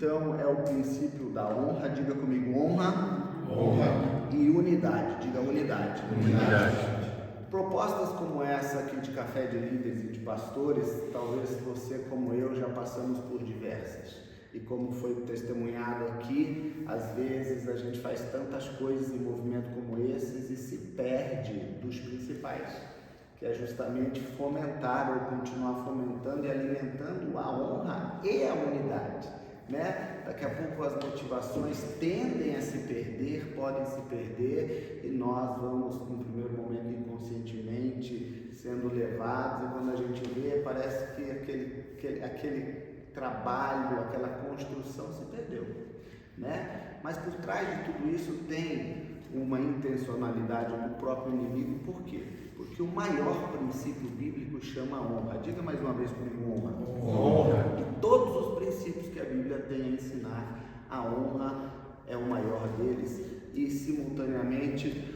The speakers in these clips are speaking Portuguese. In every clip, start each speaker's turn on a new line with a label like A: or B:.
A: Então é o princípio da honra, diga comigo, honra,
B: honra
A: e unidade, diga unidade.
B: unidade.
A: Propostas como essa aqui de café de líderes e de pastores, talvez você como eu já passamos por diversas. E como foi testemunhado aqui, às vezes a gente faz tantas coisas em movimento como esses e se perde dos principais, que é justamente fomentar ou continuar fomentando e alimentando a honra e a unidade, né? Daqui a pouco as motivações tendem a se perder, podem se perder, e nós vamos, no primeiro momento, inconscientemente sendo levados, e quando a gente vê, parece que aquele trabalho, aquela construção se perdeu, né? Mas por trás de tudo isso tem uma intencionalidade do próprio inimigo. Por quê? Porque o maior princípio bíblico chama honra. Diga mais uma vez comigo, honra.
B: Honra.
A: De todos os princípios que a Bíblia tem a ensinar, a honra é o maior deles, e simultaneamente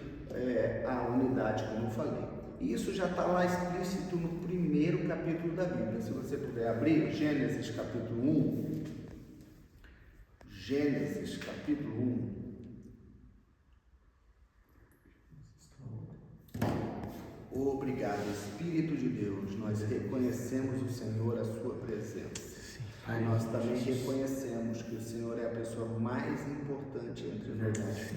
A: a unidade, como eu falei. E isso já está lá explícito no primeiro capítulo da Bíblia. Se você puder abrir, Gênesis capítulo 1. Gênesis capítulo 1. Obrigado, Espírito de Deus. Nós reconhecemos o Senhor, a sua presença. E nós também reconhecemos que o Senhor é a pessoa mais importante entre nós.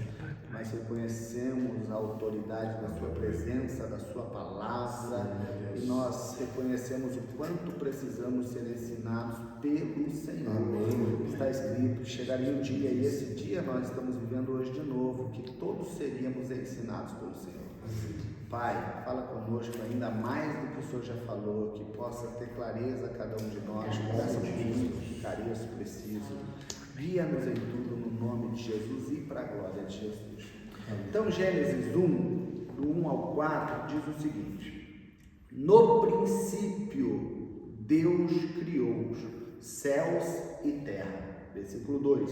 A: Nós reconhecemos a autoridade da sua presença, da sua palavra, e nós reconhecemos o quanto precisamos ser ensinados pelo Senhor. Amém. Está escrito, chegaria o dia, e esse dia nós estamos vivendo hoje de novo, que todos seríamos ensinados pelo Senhor. Pai, fala conosco ainda mais do que o Senhor já falou, que possa ter clareza a cada um de nós, peça que careço preciso. Guia-nos em tudo no nome de Jesus e para a glória de Jesus. Então, Gênesis 1, do 1 ao 4, diz o seguinte: no princípio, Deus criou céus e terra. Versículo 2: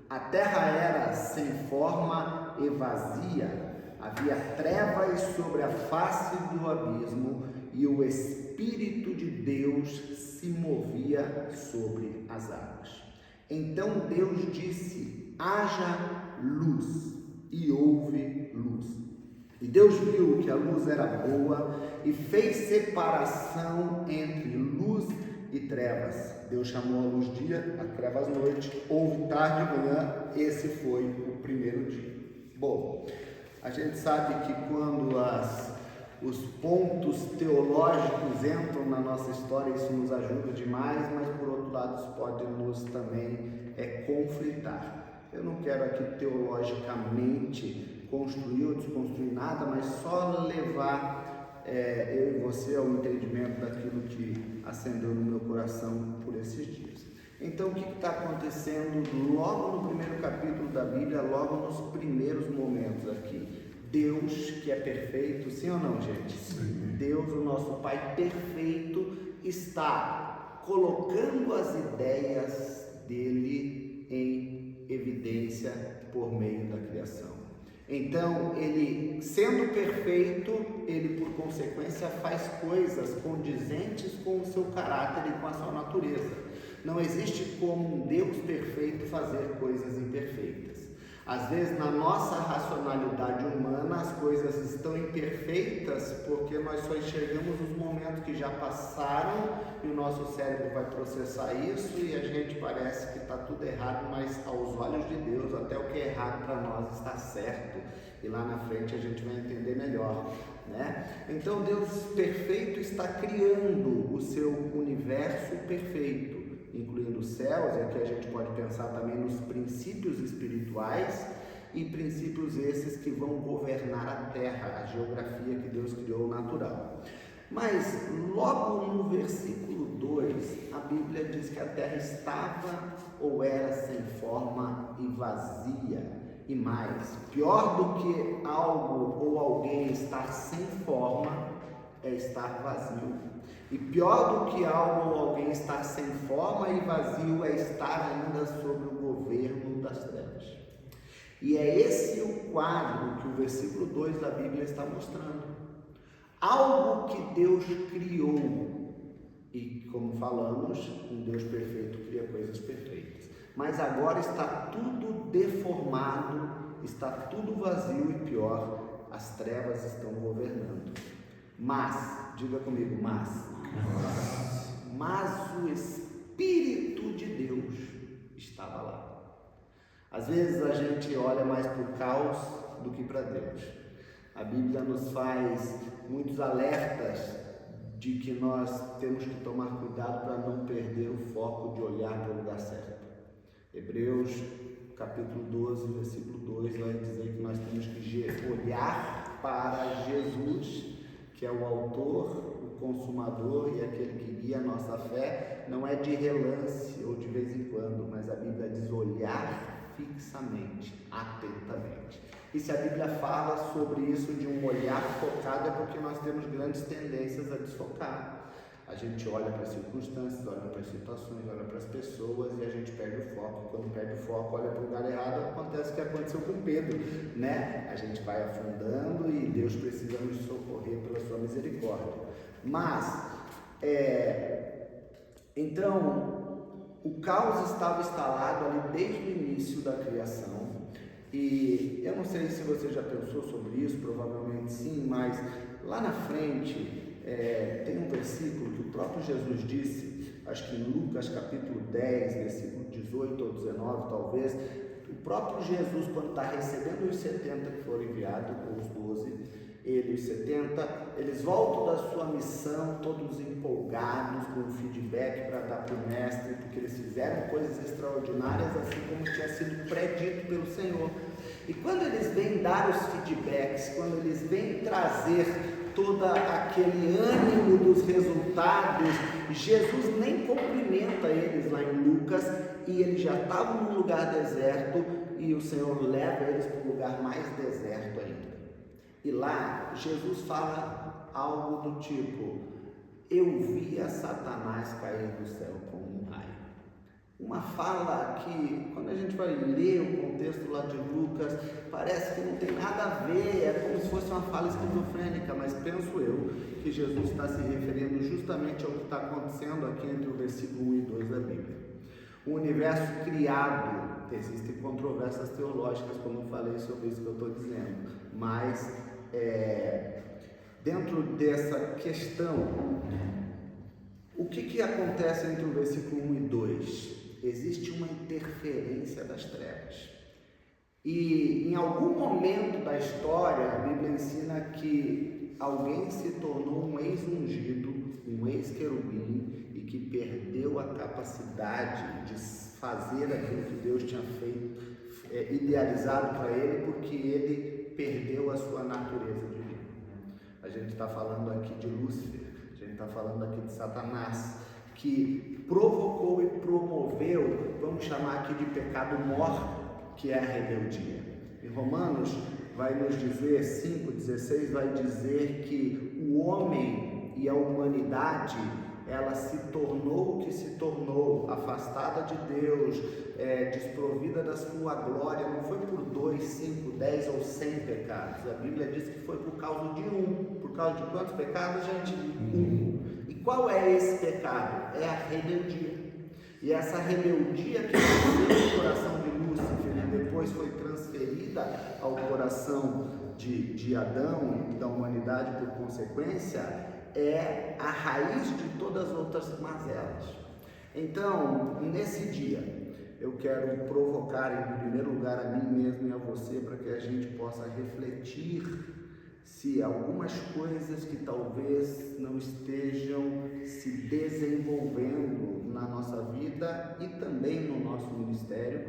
A: a terra era sem forma e vazia, havia trevas sobre a face do abismo, e o Espírito de Deus se movia sobre as águas. Então Deus disse: haja luz, e houve luz. E Deus viu que a luz era boa, e fez separação entre luz e trevas. Deus chamou a luz dia, a trevas noite, houve tarde e manhã. Esse foi o primeiro dia. Bom, a gente sabe que quando os pontos teológicos entram na nossa história, isso nos ajuda demais, mas por outro lado isso pode nos também conflitar. Eu não quero aqui teologicamente construir ou desconstruir nada, mas só levar eu e você ao entendimento daquilo que acendeu no meu coração por esses dias. Então, o que está acontecendo logo no primeiro capítulo da Bíblia, logo nos primeiros momentos aqui? Deus, que é perfeito, sim ou não, gente? Sim. Deus, o nosso Pai perfeito, está colocando as ideias dele em evidência por meio da criação. Então, ele, sendo perfeito, ele por consequência faz coisas condizentes com o seu caráter e com a sua natureza. Não existe como um Deus perfeito fazer coisas imperfeitas. Às vezes, na nossa racionalidade humana, as coisas estão imperfeitas porque nós só enxergamos os momentos que já passaram e o nosso cérebro vai processar isso e a gente parece que está tudo errado, mas aos olhos de Deus, até o que é errado para nós está certo, e lá na frente a gente vai entender melhor, né? Então, Deus perfeito está criando o seu universo perfeito, incluindo os céus, e aqui a gente pode pensar também nos princípios espirituais e princípios esses que vão governar a terra, a geografia que Deus criou natural. Mas logo no versículo 2, a Bíblia diz que a terra estava ou era sem forma e vazia. E mais, pior do que algo ou alguém estar sem forma é estar vazio. E pior do que algo ou alguém estar sem forma e vazio é estar ainda sob o governo das trevas. E é esse o quadro que o versículo 2 da Bíblia está mostrando. Algo que Deus criou, e como falamos, um Deus perfeito cria coisas perfeitas. mas agora está tudo deformado, está tudo vazio e pior, as trevas estão governando. Mas, diga comigo, mas o Espírito de Deus estava lá. Às vezes a gente olha mais para o caos do que para Deus. A Bíblia nos faz muitos alertas de que nós temos que tomar cuidado para não perder o foco de olhar para o lugar certo. Hebreus capítulo 12, versículo 2 vai dizer que nós temos que olhar para Jesus, que é o autor, o consumador e aquele que guia a nossa fé. Não é de relance ou de vez em quando, mas a Bíblia diz olhar fixamente, atentamente. E se a Bíblia fala sobre isso de um olhar focado, é porque nós temos grandes tendências a desfocar. A gente olha para as circunstâncias, olha para as situações, olha para as pessoas e a gente perde o foco. Quando perde o foco, olha para o lugar errado, acontece o que aconteceu com Pedro, né? A gente vai afundando e Deus precisa nos socorrer pela sua misericórdia. Mas, então, o caos estava instalado ali desde o início da criação. E eu não sei se você já pensou sobre isso, provavelmente sim, mas lá na frente tem um versículo que o próprio Jesus disse, acho que em Lucas capítulo 10, versículo 18 ou 19 talvez, o próprio Jesus, quando está recebendo os 70 que foram enviados, ou os 12, ele, os 70, eles voltam da sua missão todos empolgados com o feedback para dar para o mestre, porque eles fizeram coisas extraordinárias, assim como tinha sido predito pelo Senhor. E quando eles vêm dar os feedbacks, quando eles vêm trazer todo aquele ânimo dos resultados, Jesus nem cumprimenta eles lá em Lucas, e eles já estavam num lugar deserto, e o Senhor leva eles para um lugar mais deserto ainda. E lá, Jesus fala algo do tipo, eu via Satanás cair do céu como um raio. Uma fala que, quando a gente vai ler o contexto lá de Lucas, parece que não tem nada a ver, é como se fosse uma fala esquizofrênica, mas penso eu que Jesus está se referindo justamente ao que está acontecendo aqui entre o versículo 1 e 2 da Bíblia. O universo criado, existem controvérsias teológicas, como eu falei sobre isso que eu estou dizendo, mas dentro dessa questão, o que acontece entre o versículo 1 e 2? Existe uma interferência das trevas. E em algum momento da história, a Bíblia ensina que alguém se tornou um ex-ungido, um ex-querubim, e que perdeu a capacidade de fazer aquilo que Deus tinha feito, idealizado para ele, porque ele perdeu a sua natureza divina. A gente está falando aqui de Lúcifer, a gente está falando aqui de Satanás, que provocou e promoveu, vamos chamar aqui de pecado mor, que é a rebeldia. Em Romanos vai nos dizer, 5,16, vai dizer que o homem e a humanidade, ela se tornou o que se tornou, afastada de Deus, desprovida da sua glória, não foi por 2, 5, 10 ou 100 pecados. A Bíblia diz que foi por causa de um. Por causa de quantos pecados, gente? Um. E qual é esse pecado? É a rebeldia. E essa rebeldia que nasceu no coração de Lúcifer e depois foi transferida ao coração de Adão e da humanidade por consequência, é a raiz de todas as outras mazelas. Então, nesse dia, eu quero provocar em primeiro lugar a mim mesmo e a você para que a gente possa refletir se algumas coisas que talvez não estejam se desenvolvendo na nossa vida e também no nosso ministério,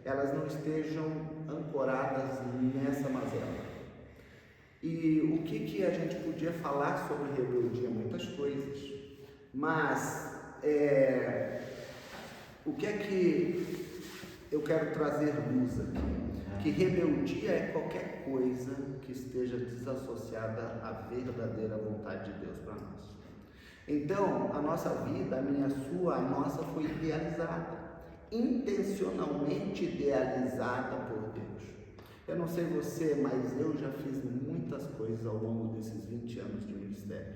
A: elas não estejam ancoradas nessa mazela. E o que a gente podia falar sobre rebeldia? Muitas coisas, mas o que é que eu quero trazer luz aqui? Que rebeldia é qualquer coisa que esteja desassociada à verdadeira vontade de Deus para nós. Então, a nossa vida, a minha, a sua, a nossa foi idealizada, intencionalmente idealizada por Deus. Eu não sei você, mas eu já fiz muitas coisas ao longo desses 20 anos de ministério.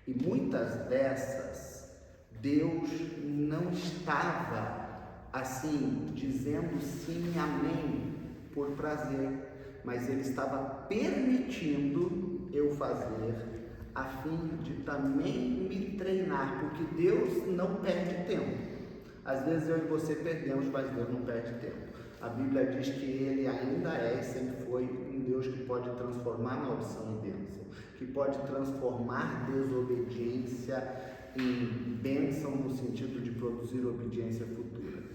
A: E muitas dessas, Deus não estava assim, dizendo sim, amém, por prazer, mas ele estava permitindo eu fazer, a fim de também me treinar, porque Deus não perde tempo. Às vezes eu e você perdemos, mas Deus não perde tempo. A Bíblia diz que Ele ainda é e sempre foi um Deus que pode transformar maldição em bênção, que pode transformar desobediência em bênção no sentido de produzir obediência futura.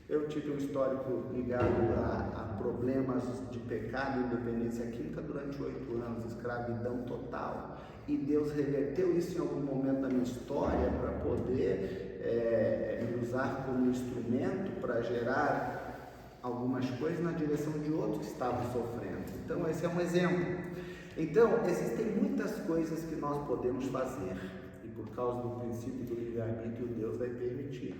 A: Eu tive um histórico ligado a problemas de pecado e dependência química durante 8 anos, escravidão total. E Deus reverteu isso em algum momento da minha história para poder me usar como instrumento para gerar algumas coisas na direção de outros que estavam sofrendo. Então esse é um exemplo. Então existem muitas coisas que nós podemos fazer e por causa do princípio do livre-arbítrio Deus vai permitir.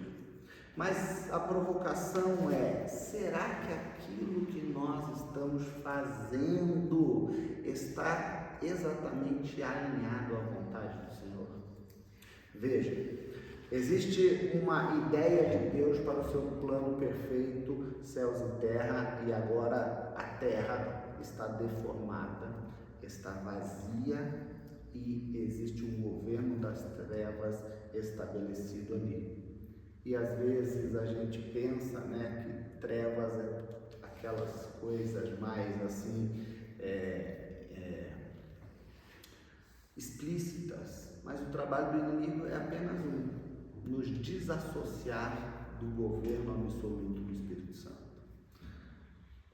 A: Mas a provocação é: será que aquilo que nós estamos fazendo está exatamente alinhado à vontade do Senhor? Veja, existe uma ideia de Deus para o seu plano perfeito, céus e terra, e agora a terra está deformada, está vazia e existe um governo das trevas estabelecido ali. E às vezes a gente pensa, que trevas é aquelas coisas mais assim explícitas, mas o trabalho do inimigo é apenas nos desassociar do governo absoluto do Espírito Santo.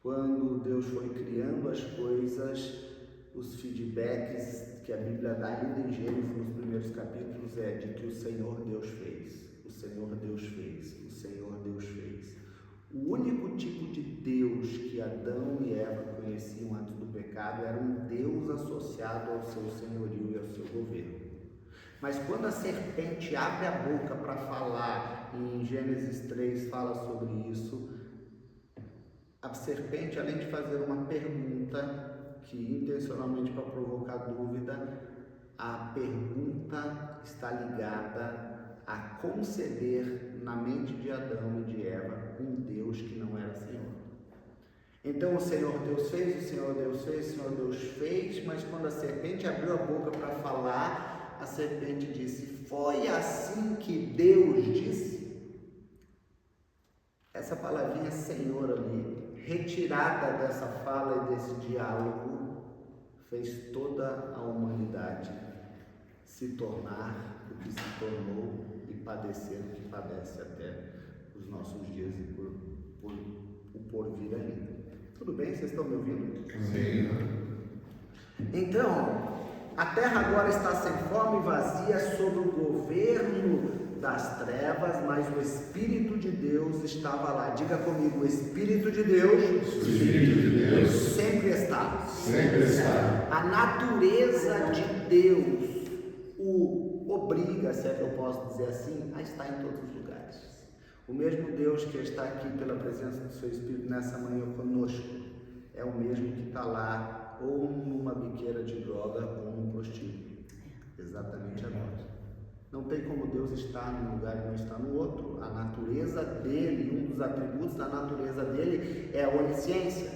A: Quando Deus foi criando as coisas, os feedbacks que a Bíblia dá ainda em Gênesis nos primeiros capítulos é de que o Senhor Deus fez. O Senhor Deus fez, o Senhor Deus fez. O único tipo de Deus que Adão e Eva conheciam antes do pecado era um Deus associado ao seu senhorio e ao seu governo. Mas quando a serpente abre a boca para falar, e em Gênesis 3 fala sobre isso, a serpente, além de fazer uma pergunta, que intencionalmente para provocar dúvida, a pergunta está ligada a conceber na mente de Adão e de Eva um Deus que não era Senhor. Então o Senhor Deus fez, o Senhor Deus fez, o Senhor Deus fez, mas quando a serpente abriu a boca para falar, a serpente disse: foi assim que Deus disse? Essa palavrinha Senhor ali, retirada dessa fala e desse diálogo, fez toda a humanidade se tornar o que se tornou e padecer o que padece até os nossos dias e por porvir ainda. Tudo bem? Vocês estão me ouvindo?
B: Sim.
A: Então, a terra agora está sem forma e vazia sob o governo das trevas, mas o Espírito de Deus estava lá. Diga comigo: o Espírito de Deus, sempre está.
B: Sempre está.
A: A natureza de Deus o obriga, se é que eu posso dizer assim, a estar em todos os lugares. O mesmo Deus que está aqui pela presença do seu Espírito nessa manhã conosco é o mesmo que está lá ou numa biqueira de droga ou num prostíbulo, exatamente agora. Não tem como Deus estar num lugar e não estar no outro. A natureza dele, um dos atributos da natureza dele é a onisciência.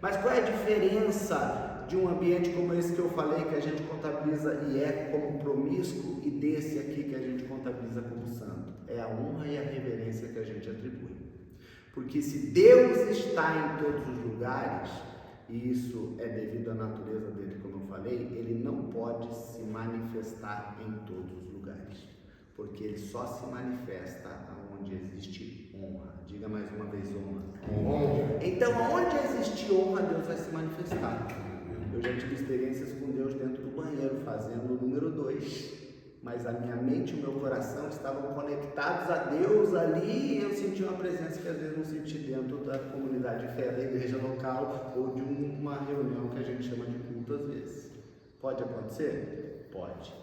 A: Mas qual é a diferença de um ambiente como esse que eu falei, que a gente contabiliza e é como promíscuo, e desse aqui que a gente contabiliza como santo? É a honra e a reverência que a gente atribui. Porque se Deus está em todos os lugares, e isso é devido à natureza dele, como eu falei, ele não pode se manifestar em todos os lugares, porque ele só se manifesta onde existe honra. Diga mais uma vez: honra. Então, onde existe honra, Deus vai se manifestar. Eu já tive experiências com Deus dentro do banheiro, fazendo o número 2, mas a minha mente e o meu coração estavam conectados a Deus ali, e eu senti uma presença que às vezes não senti dentro da comunidade de fé da igreja local ou de uma reunião que a gente chama de culto às vezes. Pode acontecer? Pode.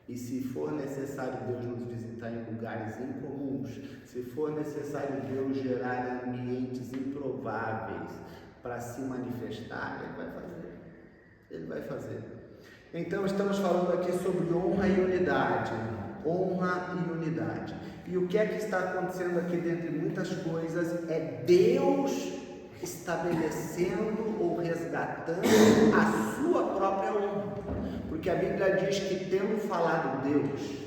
A: E se for necessário Deus nos visitar em lugares incomuns, se for necessário Deus gerar ambientes improváveis para se manifestar, Ele vai fazer. Ele vai fazer. Então estamos falando aqui sobre honra e unidade. honra e unidade. E o que é que está acontecendo aqui, dentre muitas coisas, é Deus estabelecendo ou resgatando a sua própria honra. Porque a Bíblia diz que, tendo falado Deus,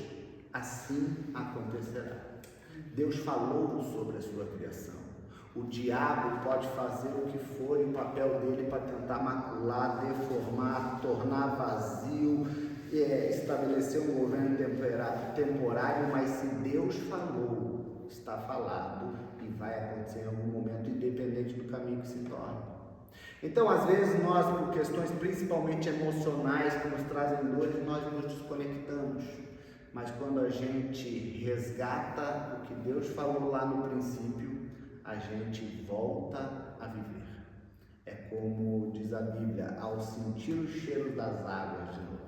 A: assim acontecerá. Deus falou sobre a sua criação. O diabo pode fazer o que for, e o papel dele para tentar macular, deformar, tornar vazio, estabelecer um governo temporário, mas se Deus falou, está falado e vai acontecer em algum momento, independente do caminho que se torne. Então, às vezes, nós, por questões principalmente emocionais que nos trazem dores, nós nos desconectamos. Mas quando a gente resgata o que Deus falou lá no princípio, a gente volta a viver. É como diz a Bíblia, ao sentir o cheiro das águas de novo,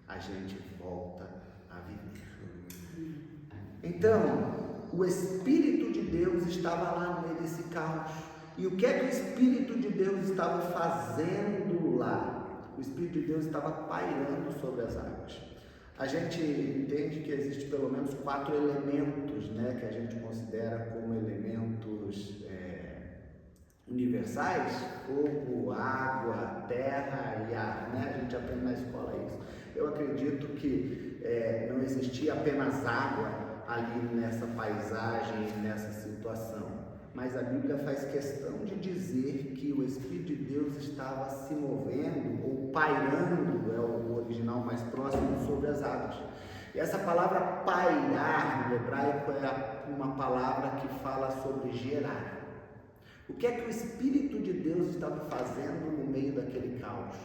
A: a gente volta a viver. Então, o Espírito de Deus estava lá no meio desse caos. E o que é que o Espírito de Deus estava fazendo lá? O Espírito de Deus estava pairando sobre as águas. A gente entende que existe pelo menos 4 elementos, né, que a gente considera como elementos universais: fogo, água, terra e ar, né? A gente aprende na escola isso. Eu acredito que não existia apenas água ali nessa paisagem, nessa situação, mas a Bíblia faz questão de dizer que o Espírito de Deus estava se movendo ou pairando, é o original mais próximo, sobre as águas. E essa palavra pairar no hebraico é uma palavra que fala sobre gerar. O que é que o Espírito de Deus estava fazendo no meio daquele caos?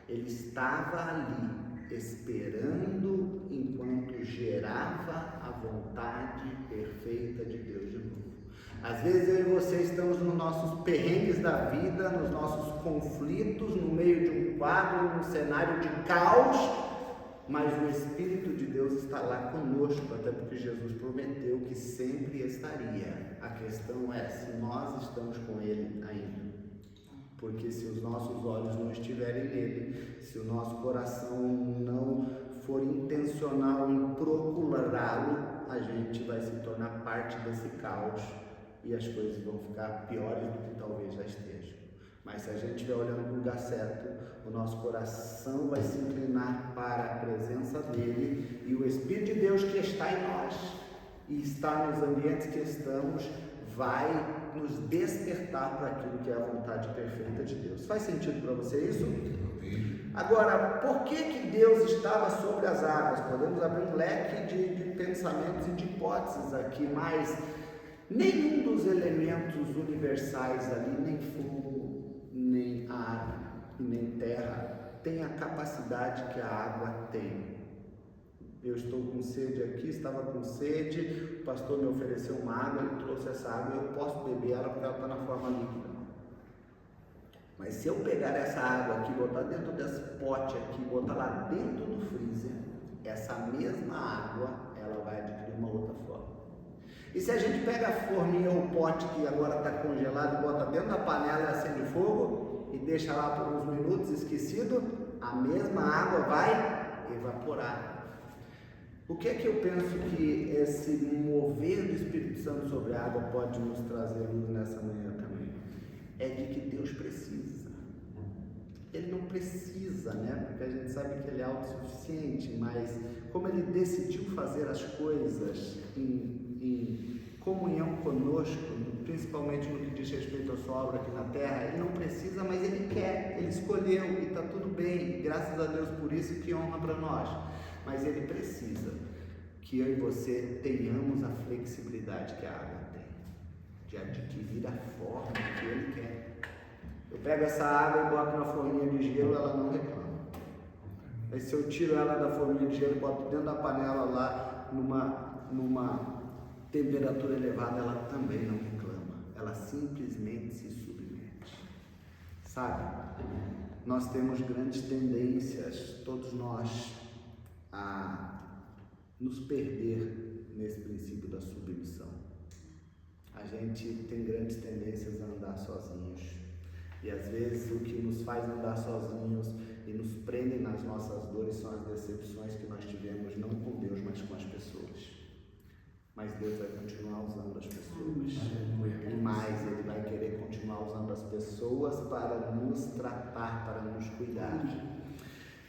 A: Ele estava ali, esperando enquanto gerava a vontade perfeita de Deus de novo. Às vezes eu e você estamos nos nossos perrengues da vida, nos nossos conflitos, no meio de um quadro, num cenário de caos, mas o Espírito de Deus está lá conosco, até porque Jesus prometeu que sempre estaria. A questão é se nós estamos com Ele ainda. Porque se os nossos olhos não estiverem nele, se o nosso coração não for intencional em procurá-lo, a gente vai se tornar parte desse caos e as coisas vão ficar piores do que talvez já estejam. Mas se a gente estiver olhando para o lugar certo, o nosso coração vai se inclinar para a presença dele, e o Espírito de Deus que está em nós e está nos ambientes que estamos vai nos despertar para aquilo que é a vontade perfeita de Deus. Faz sentido para você isso? Agora, por que Deus estava sobre as águas? Podemos abrir um leque de pensamentos e de hipóteses aqui, mas nenhum dos elementos universais ali, nem fogo, nem ar, nem terra, tem a capacidade que a água tem. Eu estou com sede aqui, estava com sede, o pastor me ofereceu uma água, ele trouxe essa água, eu posso beber ela porque ela está na forma líquida. Mas se eu pegar essa água aqui, botar dentro desse pote aqui, botar lá dentro do freezer, essa mesma água, ela vai adquirir uma outra forma. E se a gente pega a forminha ou o pote que agora está congelado e bota dentro da panela e acende o fogo e deixa lá por uns minutos esquecido, a mesma água vai evaporar. O que é que eu penso que esse mover do Espírito Santo sobre a água pode nos trazer luz nessa manhã também? É de que Deus precisa. Ele não precisa, né? Porque a gente sabe que Ele é autossuficiente, mas como Ele decidiu fazer as coisas em comunhão conosco, principalmente no que diz respeito à sua obra aqui na terra, Ele não precisa, mas Ele quer, Ele escolheu e está tudo bem, graças a Deus por isso, que honra para nós. Mas Ele precisa que eu e você tenhamos a flexibilidade que a água tem, de adquirir a forma que Ele quer. Eu pego essa água e boto na forminha de gelo, ela não reclama. Mas se eu tiro ela da forminha de gelo e boto dentro da panela lá, numa temperatura elevada, ela também não reclama. Ela simplesmente se submete. Sabe? Nós temos grandes tendências, todos nós, a nos perder nesse princípio da submissão. A gente tem grandes tendências a andar sozinhos, e às vezes o que nos faz andar sozinhos e nos prendem nas nossas dores são as decepções que nós tivemos, não com Deus, mas com as pessoas. Mas Deus vai continuar usando as pessoas. E mais, Ele vai querer continuar usando as pessoas para nos tratar, para nos cuidar.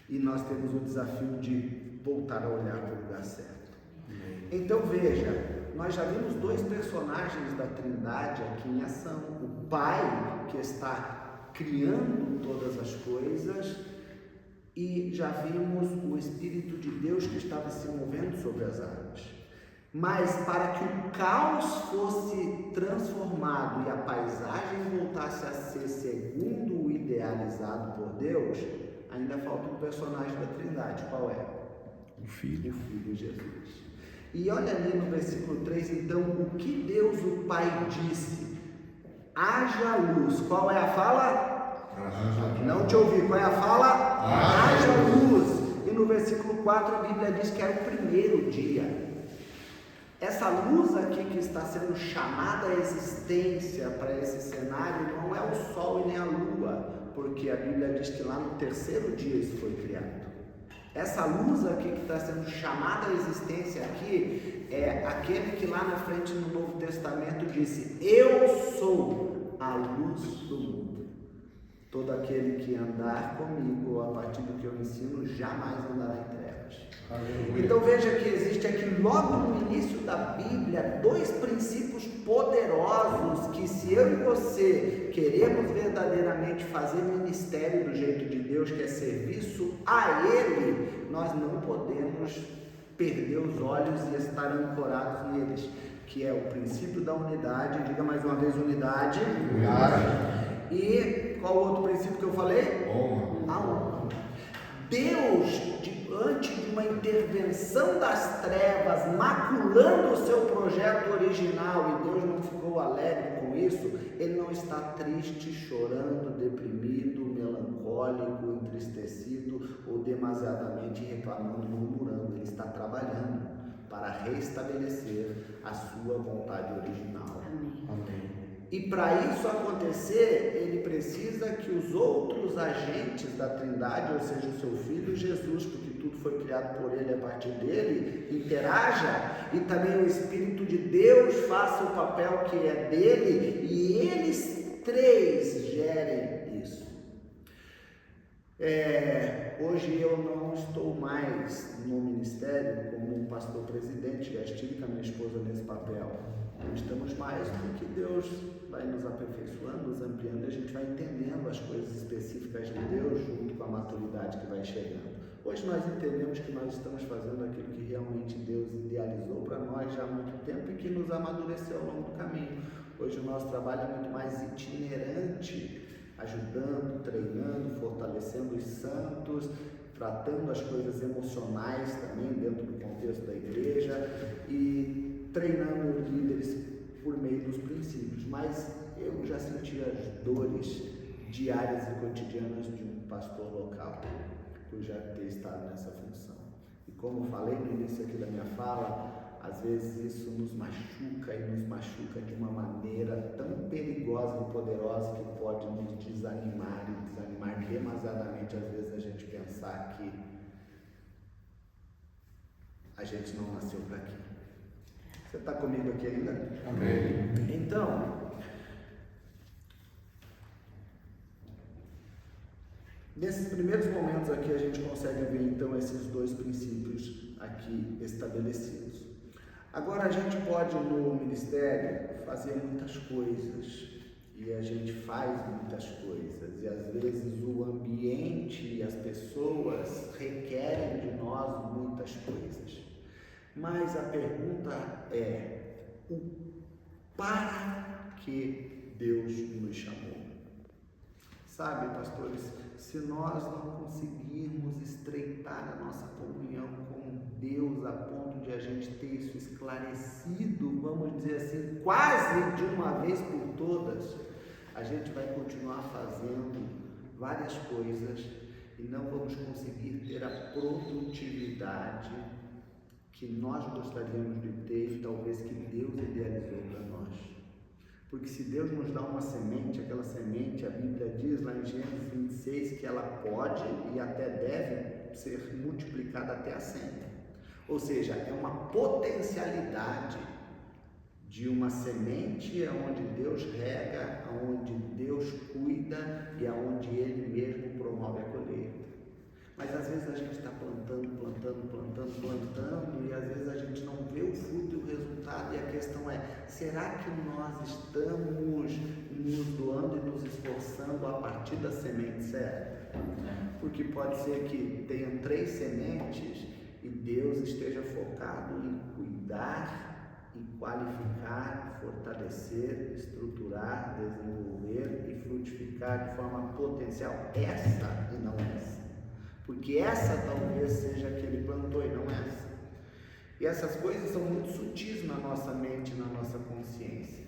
A: E nós temos o desafio de voltar a olhar para o lugar certo. Então veja, nós já vimos dois personagens da Trindade aqui em ação. O Pai, que está criando todas as coisas, e já vimos o Espírito de Deus que estava se movendo sobre as águas. Mas para que o caos fosse transformado e a paisagem voltasse a ser segundo o idealizado por Deus, ainda falta um personagem da Trindade. Qual é?
B: O Filho.
A: O Filho Jesus. E olha ali no versículo 3, então, o que Deus o Pai disse? Haja luz. Qual é a fala? Não te ouvi. Qual é a fala? Haja luz. E no versículo 4 a Bíblia diz que era o primeiro dia. Essa luz aqui que está sendo chamada à existência para esse cenário não é o sol e nem a lua, porque a Bíblia diz que lá no terceiro dia isso foi criado. Essa luz aqui que está sendo chamada à existência aqui é aquele que lá na frente no Novo Testamento disse: eu sou a luz do mundo. Todo aquele que andar comigo, ou a partir do que eu ensino, jamais andará em trevas. Então veja que existe aqui logo no início da Bíblia dois princípios poderosos que, se eu e você queremos verdadeiramente fazer ministério do jeito de Deus, que é serviço a Ele, nós não podemos perder os olhos e estar ancorados neles, que é o princípio da unidade. Diga mais uma vez: unidade. E qual o outro princípio que eu falei? A honra. Deus, diante de uma intervenção das trevas, maculando o seu projeto original, e Deus não ficou alegre com isso, Ele não está triste, chorando, deprimido, melancólico, entristecido ou demasiadamente reclamando, murmurando. Ele está trabalhando para restabelecer a sua vontade original.
B: Amém.
A: E para isso acontecer, ele precisa que os outros agentes da Trindade, ou seja, o seu Filho Jesus, porque tudo foi criado por ele, a partir dele, interaja, e também o Espírito de Deus faça o papel que é dele, e eles três gerem isso. Hoje eu não estou mais no ministério como pastor presidente, já estive com a minha esposa nesse papel. Não estamos mais, porque Deus vai nos aperfeiçoando, nos ampliando, e a gente vai entendendo as coisas específicas de Deus junto com a maturidade que vai chegando. Hoje nós entendemos que nós estamos fazendo aquilo que realmente Deus idealizou para nós já há muito tempo e que nos amadureceu ao longo do caminho. Hoje o nosso trabalho é muito mais itinerante, ajudando, treinando, fortalecendo os santos, tratando as coisas emocionais também dentro do contexto da igreja e treinando os líderes por meio dos princípios. Mas eu já senti as dores diárias e cotidianas de um pastor local, por já ter estado nessa função. E como falei no início aqui da minha fala, às vezes isso nos machuca e nos machuca de uma maneira tão perigosa e poderosa que pode nos desanimar e desanimar demasiadamente, às vezes, a gente pensar que a gente não nasceu para aqui. Você está comigo aqui ainda?
B: Amém.
A: Então, nesses primeiros momentos aqui a gente consegue ver então esses dois princípios aqui estabelecidos. Agora a gente pode no ministério fazer muitas coisas, e a gente faz muitas coisas, e às vezes o ambiente e as pessoas requerem de nós muitas coisas. Mas a pergunta é: para que Deus nos chamou? Sabe, pastores, se nós não conseguirmos estreitar a nossa comunhão com Deus a ponto de a gente ter isso esclarecido, vamos dizer assim, quase de uma vez por todas, a gente vai continuar fazendo várias coisas e não vamos conseguir ter a produtividade que nós gostaríamos de ter e talvez que Deus idealizou para nós. Porque se Deus nos dá uma semente, aquela semente, a Bíblia diz lá em Gênesis 26 que ela pode e até deve ser multiplicada até a 100. Ou seja, é uma potencialidade de uma semente onde Deus rega, onde Deus cuida e onde Ele mesmo promove a colheita. Mas às vezes a gente está plantando e às vezes a gente não vê o fruto e o resultado, e a questão é, será que nós estamos nos doando e nos esforçando a partir da semente certa? Porque pode ser que tenham 3 sementes e Deus esteja focado em cuidar, em qualificar, fortalecer, estruturar, desenvolver e frutificar de forma potencial essa e não essa. Porque essa talvez seja a que ele plantou e não essa. E essas coisas são muito sutis na nossa mente, na nossa consciência.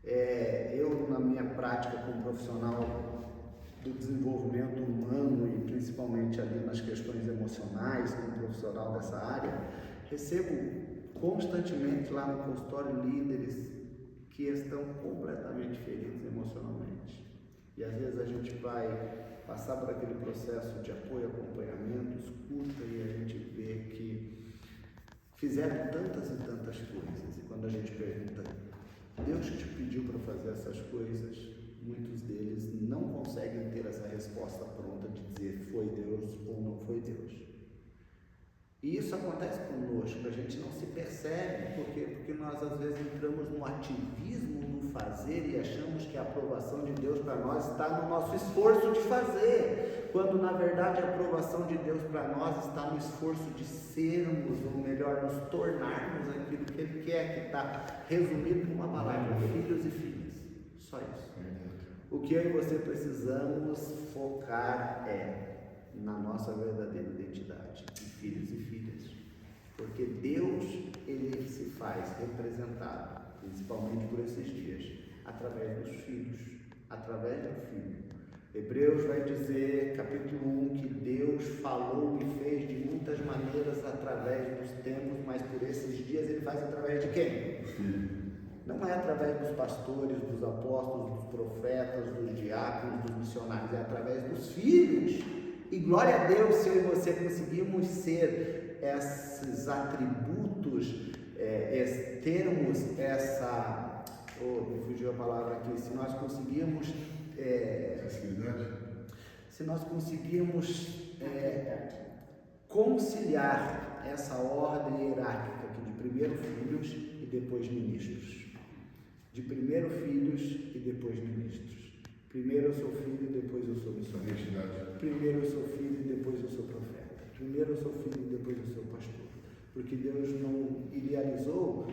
A: Eu, na minha prática como profissional do desenvolvimento humano e principalmente ali nas questões emocionais, como profissional dessa área, recebo constantemente lá no consultório líderes que estão completamente feridos emocionalmente. E às vezes a gente vai passar por aquele processo de apoio, acompanhamento, escuta, e a gente vê que fizeram tantas e tantas coisas, e quando a gente pergunta, Deus te pediu para fazer essas coisas, muitos deles não conseguem ter essa resposta pronta de dizer foi Deus ou não foi Deus. E isso acontece conosco, a gente não se percebe, porque nós às vezes entramos no ativismo do fazer e achamos que a aprovação de Deus para nós está no nosso esforço de fazer, quando na verdade a aprovação de Deus para nós está no esforço de sermos, ou melhor, nos tornarmos aquilo que Ele quer, que está resumido numa palavra, filhos e filhas, só isso. O que eu e você precisamos focar na nossa verdadeira identidade de filhos e filhas, porque Deus, Ele se faz representado, principalmente por esses dias, através dos filhos, através do Filho. Hebreus vai dizer, capítulo 1, que Deus falou e fez de muitas maneiras através dos tempos, mas por esses dias Ele faz através de quem? Não é através dos pastores, dos apóstolos, dos profetas, dos diáconos, dos missionários, é através dos filhos. E glória a Deus se eu e você conseguimos ser esses atributos, termos essa, me fugiu a palavra aqui, se nós conseguirmos, se nós conseguirmos conciliar essa ordem hierárquica aqui de primeiro filhos e depois ministros, de primeiro filhos e depois ministros. Primeiro eu sou filho e depois eu sou missionário. Primeiro eu sou filho e depois eu sou profeta. Primeiro eu sou filho e depois eu sou pastor. Porque Deus não idealizou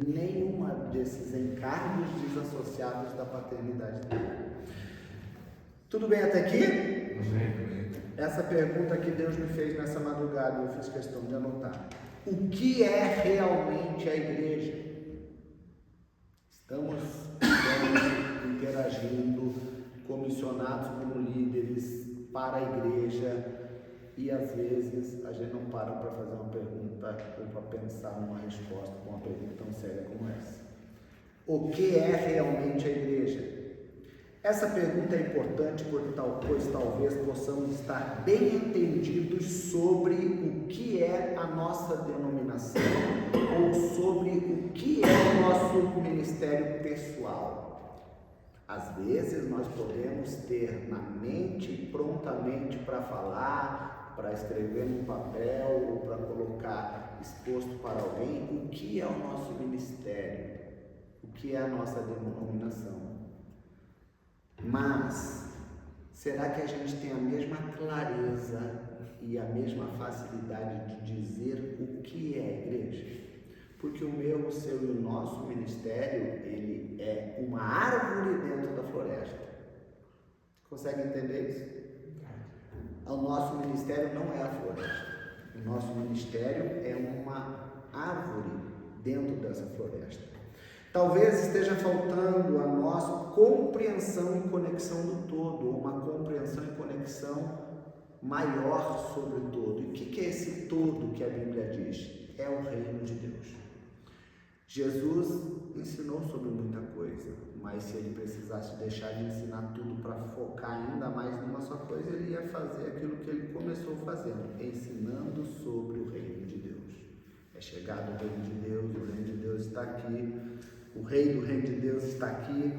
A: nenhuma desses encargos desassociados da paternidade dele. Tudo bem até aqui?
B: Amém.
A: Essa pergunta que Deus me fez nessa madrugada, eu fiz questão de anotar. O que é realmente a igreja? Estamos interagindo, comissionados como líderes para a igreja, e às vezes a gente não para para fazer uma pergunta ou para pensar numa resposta com uma pergunta tão séria como essa. O que é realmente a igreja? Essa pergunta é importante pois talvez possamos estar bem entendidos sobre o que é a nossa denominação ou sobre o que é o nosso ministério pessoal. Às vezes nós podemos ter na mente prontamente para falar, para escrever num papel ou para colocar exposto para alguém o que é o nosso ministério, o que é a nossa denominação. Mas será que a gente tem a mesma clareza e a mesma facilidade de dizer o que é a igreja? Porque o meu, o seu e o nosso ministério, ele é uma árvore dentro da floresta. Consegue entender isso? O nosso ministério não é a floresta. O nosso ministério é uma árvore dentro dessa floresta. Talvez esteja faltando a nossa compreensão e conexão do todo, ou uma compreensão e conexão maior sobre o todo. E o que é esse todo que a Bíblia diz? É o reino de Deus. Jesus ensinou sobre muita coisa, mas se ele precisasse deixar de ensinar tudo para focar ainda mais numa só coisa, ele ia fazer aquilo que ele começou fazendo, ensinando sobre o reino de Deus. É chegado o reino de Deus, o reino de Deus está aqui, o rei do reino de Deus está aqui,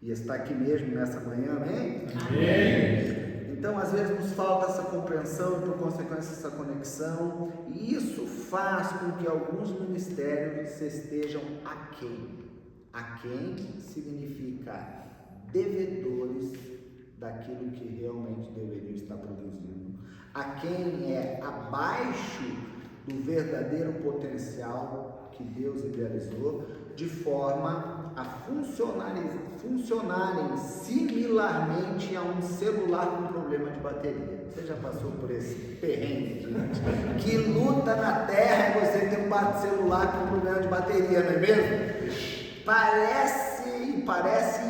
A: e está aqui mesmo nessa manhã, amém?
B: Amém!
A: Então, às vezes nos falta essa compreensão e, por consequência, essa conexão, e isso faz com que alguns ministérios se estejam aquém. Aquém significa devedores daquilo que realmente deveriam estar produzindo. Aquém é abaixo do verdadeiro potencial que Deus idealizou, de forma a funcionarem similarmente a um celular com problema de bateria. Você já passou por esse perrengue, gente? Que luta na terra e você tem um celular com problema de bateria, não é mesmo? Parece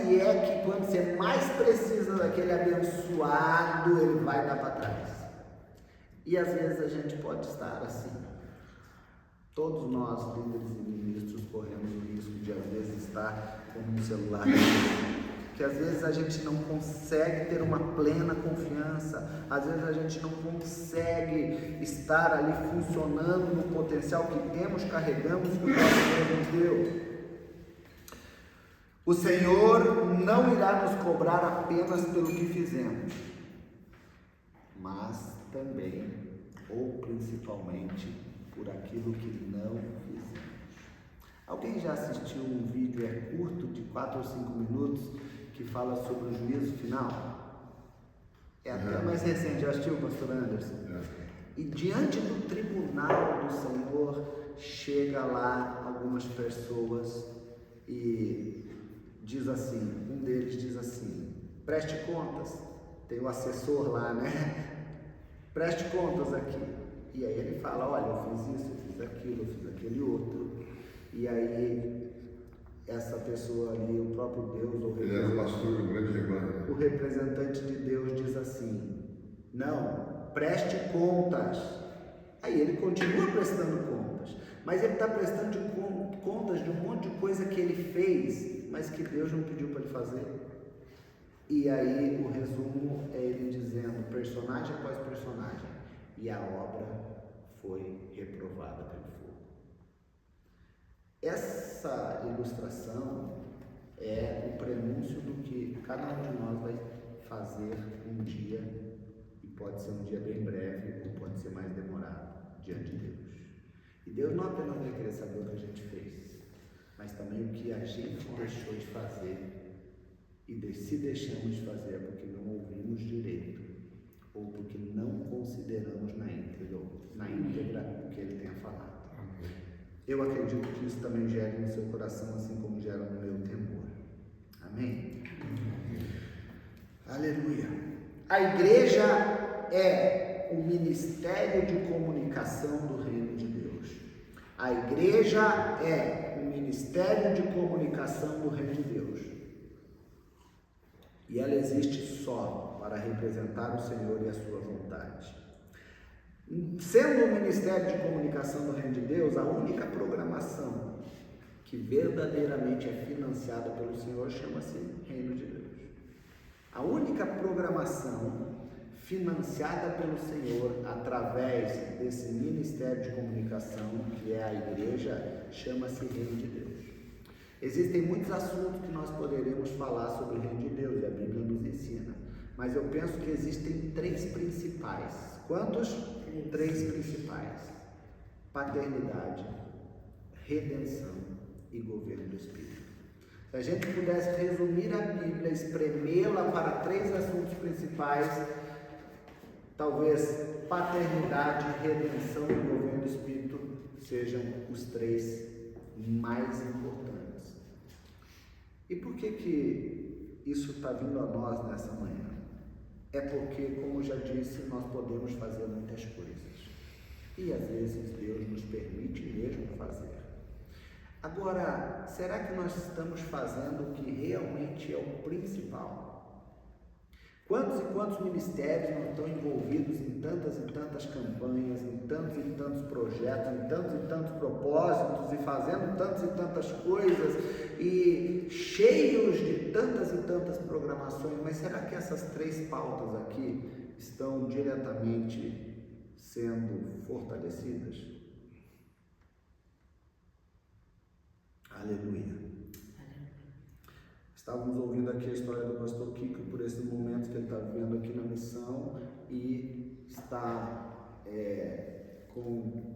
A: e é que quando você mais precisa daquele abençoado, ele vai dar para trás. E às vezes a gente pode estar assim. Todos nós, líderes e ministros, corremos o risco de às vezes estar com um celular que às vezes a gente não consegue ter uma plena confiança, às vezes a gente não consegue estar ali funcionando no potencial que temos, carregamos, que o nosso Deus nos deu. O Senhor não irá nos cobrar apenas pelo que fizemos, mas também, ou principalmente, por aquilo que não fizemos. Alguém já assistiu um vídeo, curto, de 4 ou 5 minutos, que fala sobre o juízo final? É até mais recente, já assistiu, pastor Anderson? E diante do tribunal do Senhor, chega lá algumas pessoas e diz assim, um deles diz assim, preste contas, tem o assessor lá, né? Preste contas aqui. E aí ele fala, olha, eu fiz isso, eu fiz aquilo, eu fiz aquele outro. E aí essa pessoa ali, o próprio Deus, o representante de Deus diz assim, não, preste contas. Aí ele continua prestando contas, mas ele está prestando contas de um monte de coisa que ele fez, mas que Deus não pediu para ele fazer. E aí o resumo é ele dizendo, personagem após personagem, e a obra foi reprovada pelo fogo. Essa ilustração é o prenúncio do que cada um de nós vai fazer um dia, e pode ser um dia bem breve, ou pode ser mais demorado, diante de Deus. E Deus não apenas vai querer saber o que a gente fez, mas também o que a gente deixou de fazer, e se deixamos de fazer é porque não ouvimos direito, ou porque não consideramos na íntegra o que ele tenha falado. Eu acredito que isso também gere no seu coração, assim como gera no meu temor. Amém? Aleluia! A igreja é o ministério de comunicação do reino de Deus. A igreja é o ministério de comunicação do reino de Deus. E ela existe só para representar o Senhor e a sua vontade. Sendo o ministério de comunicação do reino de Deus, a única programação que verdadeiramente é financiada pelo Senhor chama-se Reino de Deus. A única programação financiada pelo Senhor através desse ministério de comunicação, que é a igreja, chama-se Reino de Deus. Existem muitos assuntos que nós poderemos falar sobre o Reino de Deus, e a Bíblia nos ensina, mas eu penso que existem 3 principais. Quantos? 3 principais: paternidade, redenção e governo do Espírito. Se a gente pudesse resumir a Bíblia, espremê-la para 3 assuntos principais, talvez paternidade, redenção e governo do Espírito sejam os 3 mais importantes. E por que isso está vindo a nós nessa manhã? É porque, como já disse, nós podemos fazer muitas coisas. E às vezes Deus nos permite mesmo fazer. Agora, será que nós estamos fazendo o que realmente é o principal? Quantos e quantos ministérios não estão envolvidos em tantas e tantas campanhas, em tantos e tantos projetos, em tantos e tantos propósitos e fazendo tantas e tantas coisas e cheios de tantas e tantas programações, mas será que essas 3 pautas aqui estão diretamente sendo fortalecidas? Aleluia. Estávamos ouvindo aqui a história do pastor Kiko por esses momentos que ele está vivendo aqui na missão e está com